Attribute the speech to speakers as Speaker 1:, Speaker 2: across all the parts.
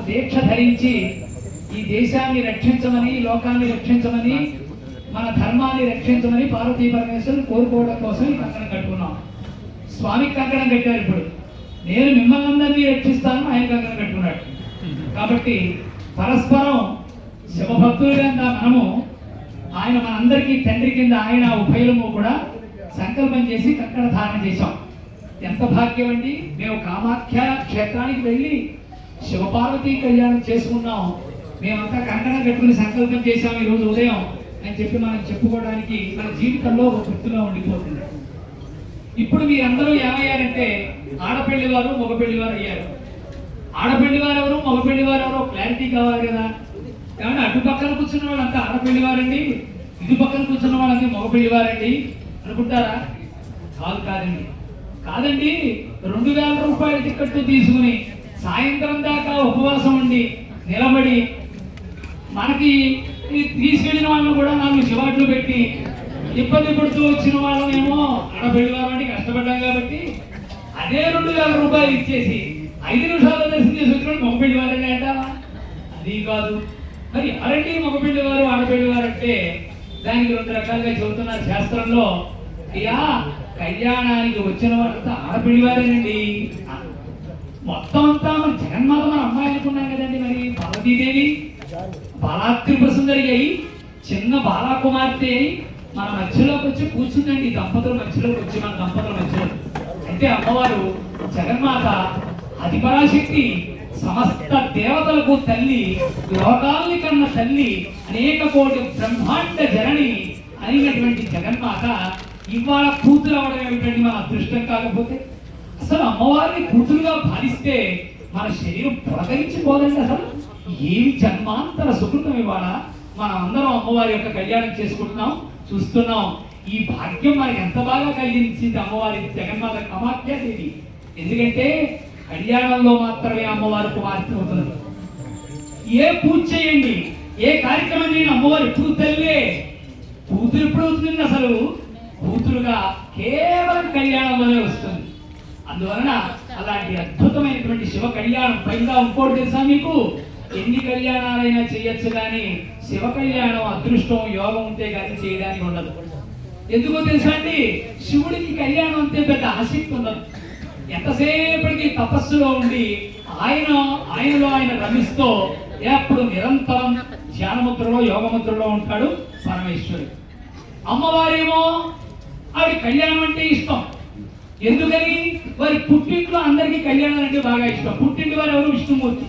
Speaker 1: దీక్ష ధరించి ఈ దేశాన్ని రక్షించమని, లోకాన్ని రక్షించమని, మన ధర్మాన్ని రక్షించమని పార్వతీ పరమేశ్వరులు కోరుకోవడం కోసం ఈ కంకణం కట్టుకున్నాం. స్వామికి కంకణం కట్టారు. ఇప్పుడు నేను మిమ్మల్ని అందరినీ రక్షిస్తాను, ఆయన కంకణం కట్టుకున్నాడు. కాబట్టి పరస్పరం శివభక్తులుగా మనము ఆయన మనందరికీ తండ్రి కింద, ఆయన ఉభయలము కూడా సంకల్పం చేసి కంకణ ధారణ చేశాం. ఎంత భాగ్యం అండి! మేము కామాఖ్య క్షేత్రానికి వెళ్ళి శివపార్వతీ కళ్యాణం చేసుకున్నాం. మేమంతా కంకణం కట్టుకుని సంకల్పం చేశాం ఈరోజు ఉదయం అని చెప్పి మనం చెప్పుకోవడానికి మన జీవితంలో ఒక గుర్తుగా ఉండిపోతుంది. ఇప్పుడు మీరందరూ ఏమయ్యారంటే ఆడపెళ్లి వారు, మగపెళ్లి వారు అయ్యారు. ఆడపెళ్లి వారు ఎవరు, మగపెళ్లి వారు ఎవరో క్లారిటీ కావాలి కదా. కానీ అటు పక్కన కూర్చున్న వాళ్ళంతా ఆడపెళ్లి వారండి, ఇటు పక్కన కూర్చున్న వాళ్ళంతా మగపెళ్లి వారండి అనుకుంటారా? కాదండి. 2000 రూపాయల టికెట్ తీసుకుని సాయంత్రం దాకా ఉపవాసం ఉండి నిలబడి మనకి తీసుకెళ్లిన వాళ్ళని కూడా 4 చివాట్లు పెట్టి ఇబ్బంది పడుతూ వచ్చిన వాళ్ళనేమో ఆడపెళ్లి వారు కష్టపడ్డాం కాబట్టి అదే 2000 రూపాయలు ఇచ్చేసి 5 నిమిషాల్లో దర్శనం చేసి వచ్చిన మగపెళ్లి వారని అంటావా? అది కాదు. మరి ఎవరండి మగపెళ్లి వారు, ఆడపెళ్లి వారు అంటే దానికి 2 రకాలుగా చెబుతున్నారు శాస్త్రంలో. అయ్యా, కళ్యాణానికి వచ్చిన వాళ్ళంతా ఆడపెళ్లి వారేనండి. మొత్తం అంతా మన జగన్మాత మన అమ్మాయి అనుకున్నాం కదండి. మరి పార్వతీదేవి బాలాత్రిపుర సుందరి అయి చిన్న బాలాకుమార్తె అయి మన మధ్యలోకి వచ్చి కూర్చుందండి. దంపతుల మధ్యలోకి వచ్చి మన దంపతుల మధ్యలో అంటే అమ్మవారు జగన్మాత అధిపరాశక్తి, సమస్త దేవతలకు తల్లి, లోకాల్ని కన్న తల్లి, అనేక కోటి బ్రహ్మాండ జనని అయినటువంటి జగన్మాత ఇవాళ కూతురు అవడం ఏమిటండి మన అదృష్టం కాకపోతే? అసలు అమ్మవారిని కూతురుగా భావిస్తే మన శరీరం పులకరించిపోదండి. అసలు ఏమి జన్మాంతర సుకృతం ఇవాళ మనం అందరం అమ్మవారి యొక్క కళ్యాణం చేసుకుంటున్నాం, చూస్తున్నాం. ఈ భాగ్యం మనకి ఎంత బాగా కలిగించింది అమ్మవారి జగన్మాత కామాఖ్యాదేవి. ఎందుకంటే కళ్యాణంలో మాత్రమే అమ్మవారి కుమార్తె అవుతుంది. ఏ పూజ చేయండి, ఏ కార్యక్రమం చేయండి, అమ్మవారు ఎప్పుడు తల్లే. కూతురు ఎప్పుడు అవుతుంది? అసలు కూతురుగా కేవలం కళ్యాణంలోనే వస్తుంది. అందువలన అలాంటి అద్భుతమైనటువంటి శివ కళ్యాణం. పైగా ఇంకోటి తెలుసా మీకు? ఎన్ని కళ్యాణాలైనా చేయొచ్చు కానీ శివ కళ్యాణం అదృష్టం, యోగం ఉంటే కానీ చేయడానికి ఉండదు. ఎందుకో తెలుసా అండి? శివుడికి కళ్యాణం అంతే పెద్ద ఆసక్తి ఉండదు. ఎంతసేపటికి తపస్సులో ఉండి ఆయనలో ఆయన రమిస్తూ ఎప్పుడు నిరంతరం ధ్యానముద్రలో, యోగముద్రలో ఉంటాడు పరమేశ్వరుడు. అమ్మవారేమో ఆవిడ కళ్యాణం అంటే ఇష్టం. ఎందుకని? వారి పుట్టింట్లో అందరికీ కళ్యాణం అంటే బాగా ఇష్టం. పుట్టింటి వారు ఎవరు? విష్ణుమూర్తి.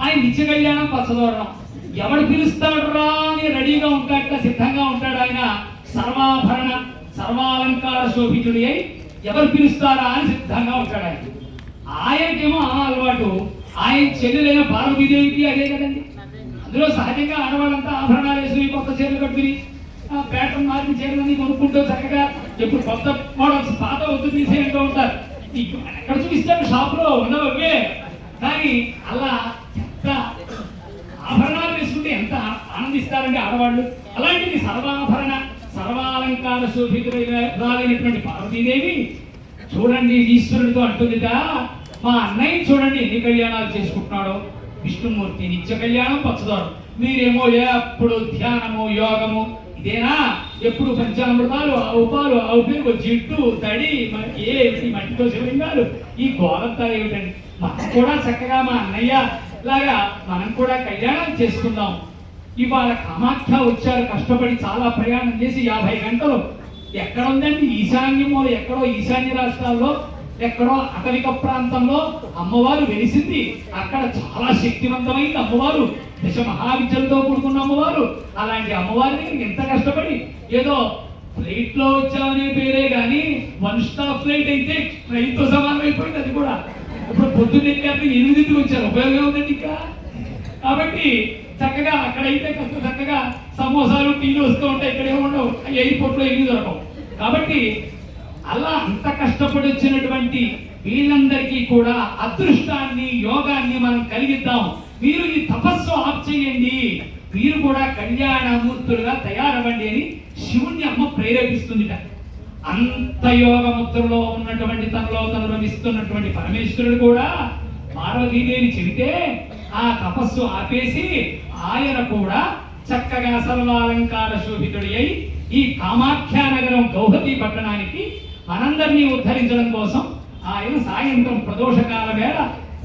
Speaker 1: ఆయన నిత్య కళ్యాణం, పచ్చదోరణం. ఎవడు పిలుస్తాడు రా అని రెడీగా ఉంటాడు, సిద్ధంగా ఉంటాడు. ఆయన సర్వాభరణ సర్వాలంకార శోభితుడి అయి ఎవరు పిలుస్తారా అని సిద్ధంగా ఉంటాడు. ఆయనకేమో ఆ అలవాటు. ఆయన చెల్లెలైన పార్వతీదేవికి అదే కదండి. అందులో సహజంగా ఆడవాళ్ళంతా ఆభరణాలు వేసుకుని, కొత్త చీరలు కట్టుకుని, ప్యాటర్న్ మార్చిన చీరలన్నీ కొనుక్కుంటూ చక్కగా ఎప్పుడు కొత్త మోడల్స్, పాత వద్దు తీసేయంటూ ఉంటారు. ఎక్కడ చూపిస్తాడు? షాపులో ఉన్నవే. కానీ అలా ఎంత ఆభరణాలు వేసుకుంటే ఎంత ఆనందిస్తారండి ఆడవాళ్ళు. అలాంటిది సర్వాభరణ సర్వాలంకార శోభితులైనటువంటి పార్వతీదేవి చూడండి ఈశ్వరుడితో అంటుందిట, మా అన్నయ్య చూడండి ఎన్ని కళ్యాణాలు చేసుకుంటున్నాడో. విష్ణుమూర్తి నిత్య కళ్యాణం, పచ్చదోరం. మీరేమో ఎప్పుడు ధ్యానము, యోగము ఇదేనా? ఎప్పుడు పంచామృతాలు, ఆవు పాలు, ఆవు పేరు, జిడ్డు, తడి, ఏ మట్టితో శివలింగాలు, ఈ గోలంతా ఏమిటండి? మనం కూడా చక్కగా మా అన్నయ్య లాగా మనం కూడా కళ్యాణం చేసుకుందాం. ఇవాళ కామాఖ్య వచ్చారు కష్టపడి, చాలా ప్రయాణం చేసి 50 గంటలు. ఎక్కడ ఉందండి? ఈశాన్యమో ఎక్కడో, ఈశాన్య రాష్ట్రాల్లో ఎక్కడో అటవిక ప్రాంతంలో అమ్మవారు వెలిసింది. అక్కడ చాలా శక్తివంతమైంది అమ్మవారు, దశ మహావిద్యలతో కూడుకున్న అమ్మవారు. అలాంటి అమ్మవారి దగ్గరికి ఎంత కష్టపడి, ఏదో ఫ్లైట్ లో వచ్చామనే పేరే కానీ 1 స్టాప్ ఫ్లైట్ అయితే ట్రైన్ తో సమానం అయిపోయింది. అది కూడా ఇప్పుడు పొద్దున్న 8కి వచ్చారు, ఉపయోగం ఉందండి ఇంకా. కాబట్టి చక్కగా అక్కడైతే చక్కగా సమోసాలు, టీలు వస్తూ ఉంటాయి, ఇక్కడే ఉండవు. ఎయిర్పోర్ట్ లో ఏమి దొరకవు. కాబట్టి అలా అంత కష్టపడి వచ్చినటువంటి వీళ్ళందరికీ కూడా అదృష్టాన్ని, యోగాన్ని మనం కలిగిద్దాం. మీరు ఈ తపస్సు ఆఫ్ చేయండి, మీరు కూడా కళ్యాణమూర్తులుగా తయారవ్వండి అని శివుణ్ణి అమ్మ ప్రేరేపిస్తుందిట. అంత యోగముద్రలో ఉన్నటువంటి తనలో తను రమిస్తున్నటువంటి పరమేశ్వరుడు కూడా పార్వతీదేవి చెబితే ఆ తపస్సు ఆపేసి ఆయన కూడా చక్కగా సర్వాలంకార శోభితుడి అయి ఈ కామాఖ్యా నగరం గౌహతి పట్టణానికి మనందరినీ ఉద్ధరించడం కోసం ఆయన సాయంత్రం ప్రదోషకాల వేళ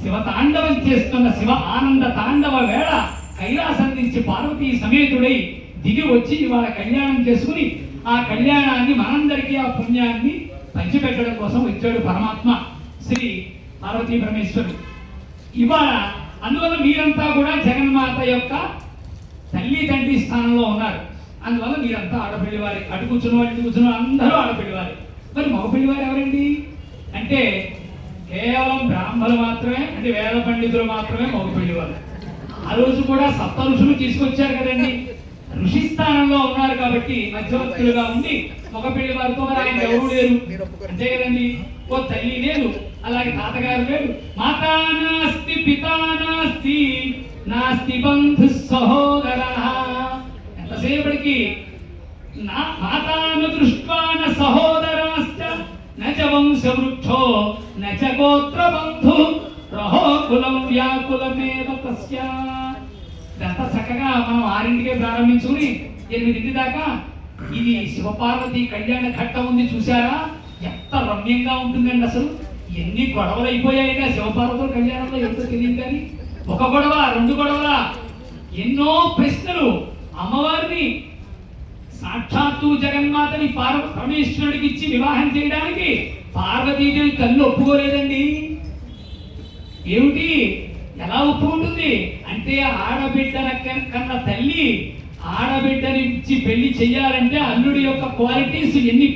Speaker 1: శివ తాండవం చేస్తున్న శివ ఆనంద తాండవ వేళ కైలాసం నుంచి పార్వతీ సమేతుడై దిగి వచ్చి ఇవాళ కళ్యాణం చేసుకుని ఆ కళ్యాణాన్ని మనందరికీ ఆ పుణ్యాన్ని పంచిపెట్టడం కోసం వచ్చాడు పరమాత్మ శ్రీ పార్వతీ పరమేశ్వరుడు. ఇవాళ అందువల్ల మీరంతా కూడా జగన్మాత యొక్క తల్లి తండ్రి స్థానంలో ఉన్నారు. అందువల్ల మీరంతా ఆడపిల్లివారి, అటు కూర్చున్న వాళ్ళు, ఇటు కూర్చున్న అందరూ ఆడపిల్లివారి. మరి మగపిల్లివారు ఎవరండి అంటే కేవలం బ్రాహ్మణులు మాత్రమే, అంటే వేద పండితులు మాత్రమే మగపిల్లివారు. ఆ రోజు కూడా సప్త ఋషులు తీసుకొచ్చారు కదండి, ఋషి స్థానంలో ఉన్నారు కాబట్టి మధ్యవర్తులుగా ఉండి మగపిల్లి వారితో మరి ఆయన ఎవరు లేరు అంతే కదండి. ఓ తల్లి లేదు, అలాగే తాతగారు లేడు, మాతా నాస్తి పితా నాస్తి నాస్తి బంధు సహోదర. ఎంతసేపటికి నా మాతాను దృష్ట్వా న సహోదరాశ్చ నచ వంశవృక్షో నచ గోత్ర బంధు రహో కులం వ్యాకులమేవ తస్య. ఇదంతా చక్కగా మనం 6ంటికే ప్రారంభించుకుని 8 దాకా ఇది శివపార్వతి కళ్యాణ ఘట్టం ఉంది. చూసారా ఎంత రమ్యంగా ఉంటుందండి. అసలు ఎన్ని గొడవలు అయిపోయాయిగా శివపార్వతుల కళ్యాణంలో, ఎంతో తెలియదు. కానీ ఒక గొడవ, 2 గొడవల, ఎన్నో ప్రశ్నలు. అమ్మవారిని సాక్షాత్తు జగన్మాతని పరమేశ్వరుడికి ఇచ్చి వివాహం చేయడానికి పార్వతీదేవి తల్లి ఒప్పుకోలేదండి. ఏమిటి, ఎలా ఒప్పుకుంటుంది అంటే ఆడబిడ్డల కన్న తల్లి ఆడబిడ్డని ఇచ్చి పెళ్లి చెయ్యాలంటే అల్లుడి యొక్క క్వాలిటీస్ ఎన్ని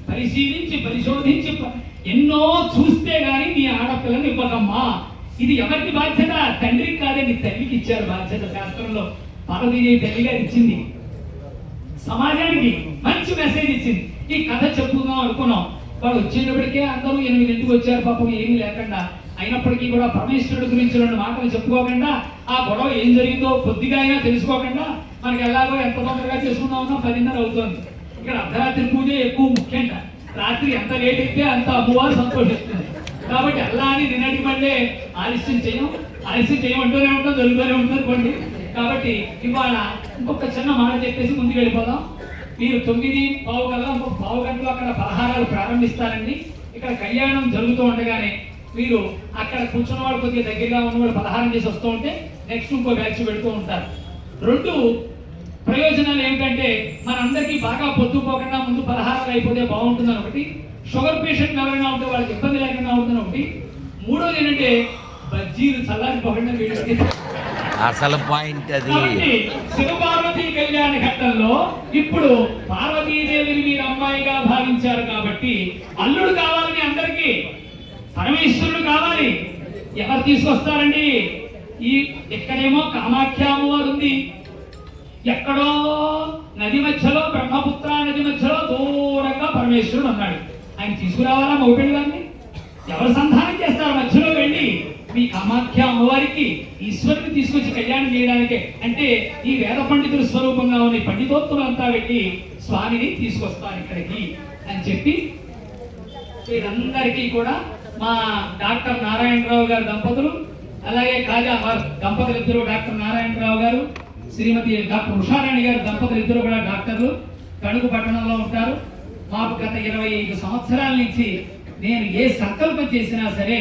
Speaker 1: పరిశీలించి పరిశోధించి ఎన్నో చూస్తే గాని నీ ఆడపిల్లని ఇవ్వకమ్మా. ఇది ఎవరికి బాధ్యత? తండ్రికి కాదండి, తల్లికి ఇచ్చారు బాధ్యత. శాస్త్రంలో పార్వతీదేవి తల్లిగా ఇచ్చింది, సమాజానికి మంచి మెసేజ్ ఇచ్చింది. ఈ కథ చెప్పుకుందాం అనుకున్నాం. వాడు వచ్చేటప్పటికే అందరూ 8 వచ్చారు పాపం, ఏమీ లేకుండా. అయినప్పటికీ కూడా పరమేశ్వరుడు గురించి 2 మాటలు చెప్పుకోకుండా, ఆ గొడవ ఏం జరిగిందో కొద్దిగా అయినా తెలుసుకోకుండా, మనకి ఎలాగో ఎంత తొందరగా చేసుకుందామన్నా 10:30 అవుతుంది. ఇక్కడ అర్ధరాత్రి పూజ ఎక్కువ ముఖ్యంగా. రాత్రి ఎంత లేట్ అయితే అంత అమ్మవారు సంతోషిస్తుంది. కాబట్టి అలా అని నిన్నటి మళ్ళీ ఆలస్యం చేయమంటూనే ఉంటాం, జరుగుతూనే ఉంటుంది కొన్ని. కాబట్టి ఇవాళ ఇంకొక చిన్న మాట చెప్పేసి ముందుకు వెళ్ళిపోదాం. మీరు 9:15 కల్లా ఇంకొక 1/2 గంటలో అక్కడ పలహారాలు ప్రారంభిస్తారండి. ఇక్కడ కళ్యాణం జరుగుతూ ఉండగానే మీరు అక్కడ కూర్చున్న వాళ్ళు కొద్దిగా దగ్గరగా ఉన్న వాళ్ళు పలహారం చేసి వస్తూ ఉంటే నెక్స్ట్ ఇంకో బ్యాచ్ పెడుతూ ఉంటారు. 2 ప్రయోజనాలు ఏమిటంటే మనందరికీ బాగా పొద్దుపోకుండా ముందు పలహారాలు అయిపోతే బాగుంటుందని ఒకటి, షుగర్ పేషెంట్ ఎవరైనా ఉంటే వాళ్ళకి ఇబ్బంది లేకుండా ఉంటుందని ఒకటి, 3వది ఏంటంటే బజ్జీలు చల్లారిపోకుండా వీళ్ళకి
Speaker 2: అసలు పాయింట్ అది.
Speaker 1: శివపార్వతీ కళ్యాణ ఘట్టంలో ఇప్పుడు పార్వతీదేవిని మీరు అమ్మాయిగా భావించారు కాబట్టి అల్లుడు కావాలని అందరికీ, పరమేశ్వరుడు కావాలి. ఎవరు తీసుకొస్తారండి? ఇక్కడేమో కామాఖ్య అమ్మవారు ఉంది, ఎక్కడో నది మధ్యలో బ్రహ్మపుత్ర నది మధ్యలో దూరంగా పరమేశ్వరుడు ఉన్నాడు. ఆయన తీసుకురావాలా మగపెళ్లి గారిని? ఎవరు సంధానం చేస్తారు మధ్యలో వెళ్ళి? మీ కామాఖ్య అమ్మవారికి ఈశ్వరుని తీసుకొచ్చి కళ్యాణం చేయడానికే. అంటే ఈ వేద పండితుల స్వరూపంగా ఉన్న పండితోత్తులంతా వెళ్ళి స్వామిని తీసుకొస్తారు ఇక్కడికి అని చెప్పి వీరందరికీ కూడా మా డాక్టర్ నారాయణరావు గారు దంపతులు, అలాగే కాజా దంపతులు ఇద్దరు, డాక్టర్ నారాయణరావు గారు, శ్రీమతి డాక్టర్ ఉషారాణి గారు దంపతులు ఇద్దరు కూడా డాక్టర్లు, తణుకు పట్టణంలో ఉంటారు. మాకు గత 25 సంవత్సరాల నుంచి నేను ఏ సంకల్పం చేసినా సరే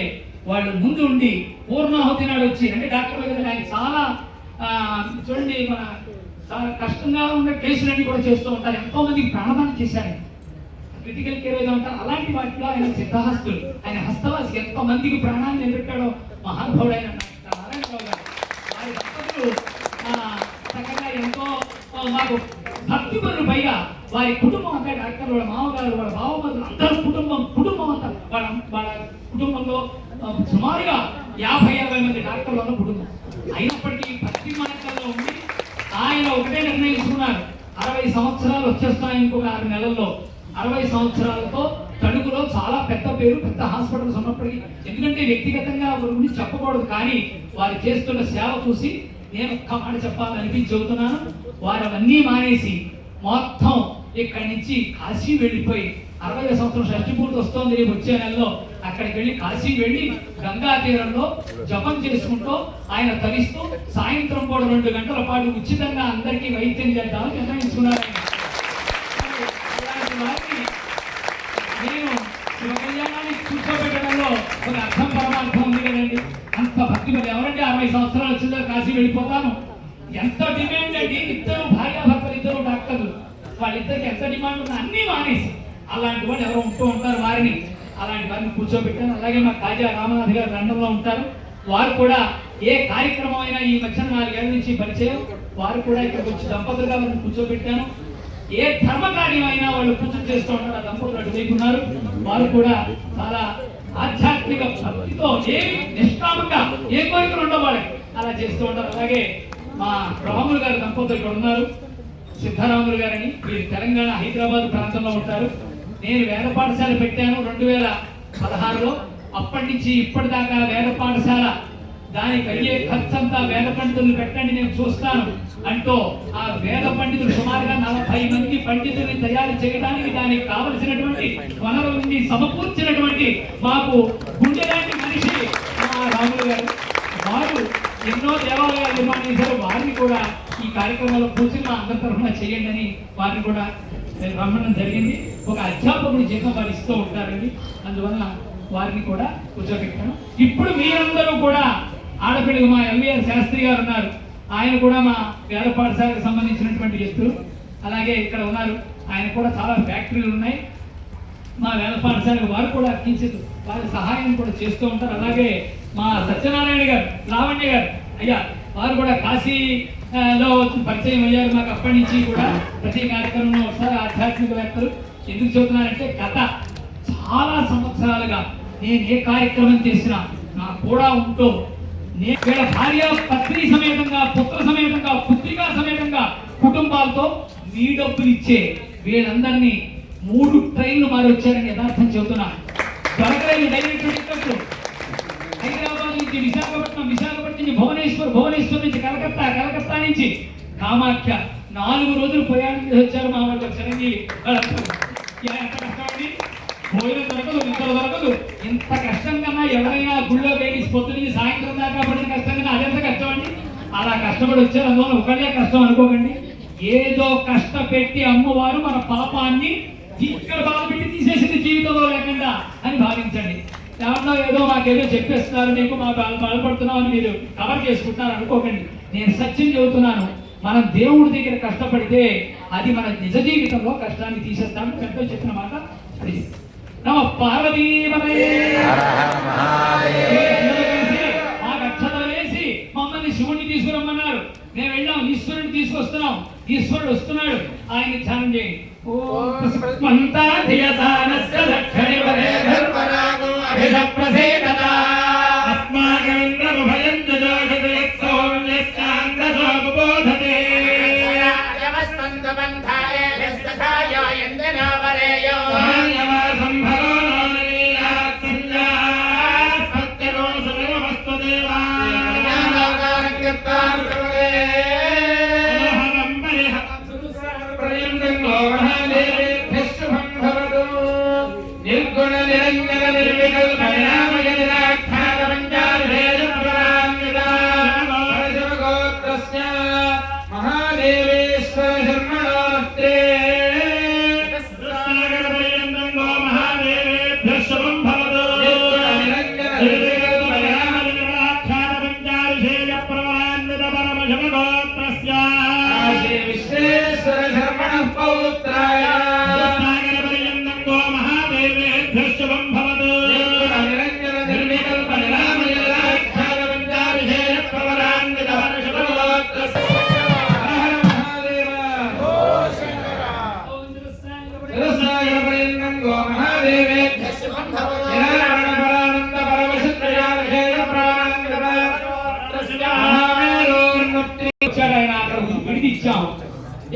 Speaker 1: వాళ్ళు ముందు ఉండి పూర్ణాహుతి నాడు వచ్చి, అంటే డాక్టర్లు కదా ఆయన చాలా చూడండి, మన చాలా కష్టంగా ఉన్న కేసులన్నీ కూడా చేస్తూ ఉంటారు. ఎంతో మందికి ప్రాణదానం చేశారు, క్రిటికల్ కేర్ ఏదో ఉంటారు. అలాంటి వాటిలో ఆయన సిద్ధహస్తులు, ఆయన హస్తవాసి ఎంతో మందికి ప్రాణాన్ని నిలబెట్టాడో మహానుభావుడైన నారాయణరావు గారు. వారి దంపతులు చక్కగా ఎంతో మాకు భక్తి పనులు, పైగా వారి కుటుంబం అంతా డాక్టర్లు, వాళ్ళ మామగారు, వాళ్ళ బావమరులు అందరూ కుటుంబం అంతా వాళ్ళ కుటుంబంలో సుమారుగా 50-60 మంది డాక్టర్లు ఉన్న కుటుంబం. అయినప్పటికీ భక్తి మార్గంలో ఉండి ఆయన ఒకటే నిర్ణయించుకున్నారు, 60 సంవత్సరాలు వచ్చేస్తాయి ఇంకొక 6 నెలల్లో. 60 సంవత్సరాలతో తణుకులో చాలా పెద్ద పేరు, పెద్ద హాస్పిటల్స్ ఉన్నప్పటికీ, ఎందుకంటే వ్యక్తిగతంగా వారి గురించి చెప్పకూడదు, కానీ వారు చేస్తున్న సేవ చూసి నేను ఒక్క మాట చెప్పాలని అనిపించి చెబుతున్నాను. వారు అవన్నీ మానేసి మొత్తం ఇక్కడి నుంచి కాశీ వెళ్ళిపోయి 60వ సంవత్సరం షష్ఠి పూర్తి వస్తోంది రేపు వచ్చే నెలలో. అక్కడికి వెళ్ళి కాశీ వెళ్ళి గంగా తీరంలో జపం చేసుకుంటూ ఆయన తరిస్తూ సాయంత్రం కూడా 2 గంటల పాటు ఉచితంగా అందరికీ వైద్యం చేద్దామని నిర్ణయించుకున్నారు. నేను శివ కళ్యాణాన్ని కూర్చోబెట్టడంలో ఒక అర్థం పరమార్థం ఉంది కదండి. అంత భక్తి మరి ఎవరంటే 60 సంవత్సరాలు వచ్చిందో కాశీ వెళ్ళిపోతాను. ఎంత డిమాండ్ అండి, ఇద్దరు భార్యాభర్తలు, ఇద్దరు డాక్టర్లు, వాళ్ళిద్దరికి ఎంత డిమాండ్ ఉందో అన్నీ మానేసి అలాంటి వాళ్ళు ఎవరు ఉంటూ ఉంటారు, అలాంటి వారిని కూర్చోబెట్టాను. అలాగే మా కాజా రామనాథ్ గారు లండన్లో ఉంటారు. వారు కూడా ఏ కార్యక్రమం అయినా ఈ మధ్యన 4 ఏళ్ల నుంచి పరిచయం. వారు కూడా ఇక్కడికి వచ్చి దంపతులుగా వారిని కూర్చోబెట్టాను. ఏ ధర్మ కార్యం అయినా వాళ్ళు పూజ చేస్తూ ఉంటారు. ఆ దంపతులు అటువైపు ఉన్నారు. వారు కూడా చాలా ఆధ్యాత్మిక భక్తితో ఏమి నిష్కామంగా ఏ కోరికలు ఉండవు వాళ్ళకి అలా చేస్తూ ఉంటారు. అలాగే మా రాములు గారు దంపతులు ఇక్కడ ఉన్నారు. సిద్ధరాములు గారని, వీరు తెలంగాణ హైదరాబాద్ ప్రాంతంలో ఉంటారు. నేను వేద పాఠశాల పెట్టాను 2016లో. అప్పటి నుంచి ఇప్పటిదాకా వేద పాఠశాల దానికి అయ్యే ఖర్చంతా వేద పండితులు పెట్టండి నేను చూస్తాను అంటూ ఆ వేద పండితులు సుమారుగా 40 మంది పండితుల్ని తయారు చేయడానికి దానికి కావలసినటువంటి వనరులని సమకూర్చినటువంటి మాకు గుండె లాంటి మనిషి మా రాములు గారు. వారు ఎన్నో దేవాలయాలు నిర్మాణం చేశారు. వారిని కూడా ఈ కార్యక్రమంలో పూర్తి మా అందరి తరఫున చేయండి అని వారిని కూడా రమ్మడం జరిగింది. ఒక అధ్యాపకుడు జీతం వారు ఇస్తూ ఉంటారండి. అందువల్ల వారిని కూడా కూర్చోబెట్టాను. ఇప్పుడు మీరందరూ కూడా ఆడపిల్లలు మా ఎల్వీఆర్ శాస్త్రి గారు ఉన్నారు. ఆయన కూడా మా వేద పాఠశాలకు సంబంధించినటువంటి వ్యక్తులు. అలాగే ఇక్కడ ఉన్నారు, ఆయన కూడా చాలా ఫ్యాక్టరీలు ఉన్నాయి మా వేద పాఠశాలకు. వారు కూడా కించిత్ వారి సహాయం కూడా చేస్తూ ఉంటారు. అలాగే మా సత్యనారాయణ గారు, లావణ్య గారు అయ్యా, వారు కూడా కాశీలో పరిచయం అయ్యారు మాకు. అప్పటి నుంచి కూడా ప్రతి కార్యక్రమంలో ఒకసారి ఆధ్యాత్మికవేత్తలు. ఎందుకు చెబుతున్నారంటే గత చాలా సంవత్సరాలుగా నేను ఏ కార్యక్రమం చేసినా నాకు కూడా ఉంటూ వీళ్ళ భార్య పత్ని సమేతంగా, పుత్ర సమేతంగా, పుత్రికా సమేతంగా కుటుంబాలతో మీ డబ్బులు ఇచ్చే వీళ్ళందరినీ 3 ట్రైన్లు మారి వచ్చారని యథార్థం చెబుతున్నా. దొరకలేదు డైరెక్ట్ టికెట్లు. హైదరాబాద్ నుంచి విశాఖపట్నం, విశాఖపట్నం నుంచి భువనేశ్వర్, భువనేశ్వర్ నుంచి కలకత్తా, కలకత్తా నుంచి కామాఖ్య 4 రోజులు ప్రయాణం చేసి వచ్చారు మా వాళ్ళు చిరంజీవి. ఎంత కష్టమండి, భోజనం దొరకదు, నిద్ర దొరకదు. ఇంత కష్టం కన్నా ఎవరైనా గుళ్ళో వేడి పొద్దు నుంచి సాయంత్రం దాకా పడిన కష్టం కన్నా అదెంత కష్టం అండి. అలా కష్టపడి వచ్చారు. అందువల్ల ఒకళ్ళే కష్టం అనుకోకండి. ఏదో కష్టపెట్టి అమ్మవారు మన పాపాన్ని ఇక్కడ బాధపెట్టి తీసేసింది జీవితంలో లేకుండా అని భావించండి. దాంట్లో ఏదో మాకేదో చెప్పేస్తున్నారు, మీకు మా బాధపడుతున్నాం అని మీరు కవర్ చేసుకుంటున్నారు అనుకోకండి. నేను సత్యం చెబుతున్నాను. మనం దేవుడి దగ్గర కష్టపడితే అది మన నిజ జీవితంలో కష్టాన్ని తీసేస్తామని పెద్ద చెప్పిన మాట అది. నమ పార్వతీపతయే. మాకు అక్షతలు వేసి మమ్మల్ని శివుడిని తీసుకురమ్మన్నారు. మేము వెళ్ళాం, ఈశ్వరుని తీసుకొస్తున్నాం. ఈశ్వరుడు వస్తున్నాడు, ఆయన ధ్యానం చేయండి.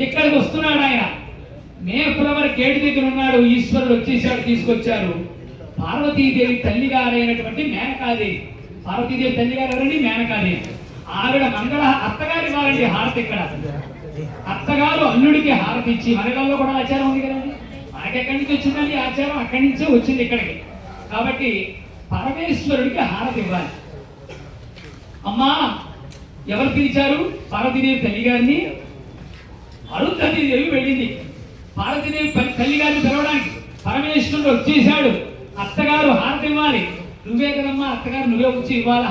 Speaker 1: ఇక్కడికి వస్తున్నాడు ఆయన. మే ఫ్లవర్ గేట్ దగ్గర ఉన్నాడు. ఈశ్వరుడు వచ్చేసాడు, తీసుకొచ్చారు. పార్వతీదేవి తల్లిగారైనటువంటి మేనకాదేవి. పార్వతీదేవి తల్లిగారు ఎవరండి? మేనకాదేవి. ఆవిడ మంగళ అత్తగారి వారండి హారతి. ఇక్కడ అత్తగారు అల్లుడికి హారతి ఇచ్చి, మనగల్లో కూడా ఆచారం ఉంది కదండి. మనకెక్కడి నుంచి వచ్చిందండి ఈ ఆచారం? అక్కడి నుంచే వచ్చింది ఇక్కడికి. కాబట్టి పరమేశ్వరుడికి హారతి ఇవ్వాలి. అమ్మా ఎవరు పిలిచారు? పార్వతీదేవి తల్లి గారిని. అరుంధతీదేవి వెళ్ళింది పార్వతీదేవి తల్లి గారిని పిలవడానికి. పరమేశ్వరుడు వచ్చేసాడు. అత్తగారు హారతి ఇవ్వాలి. నువ్వే కదమ్మా అత్తగారు, నువ్వే వచ్చి ఇవ్వాలి.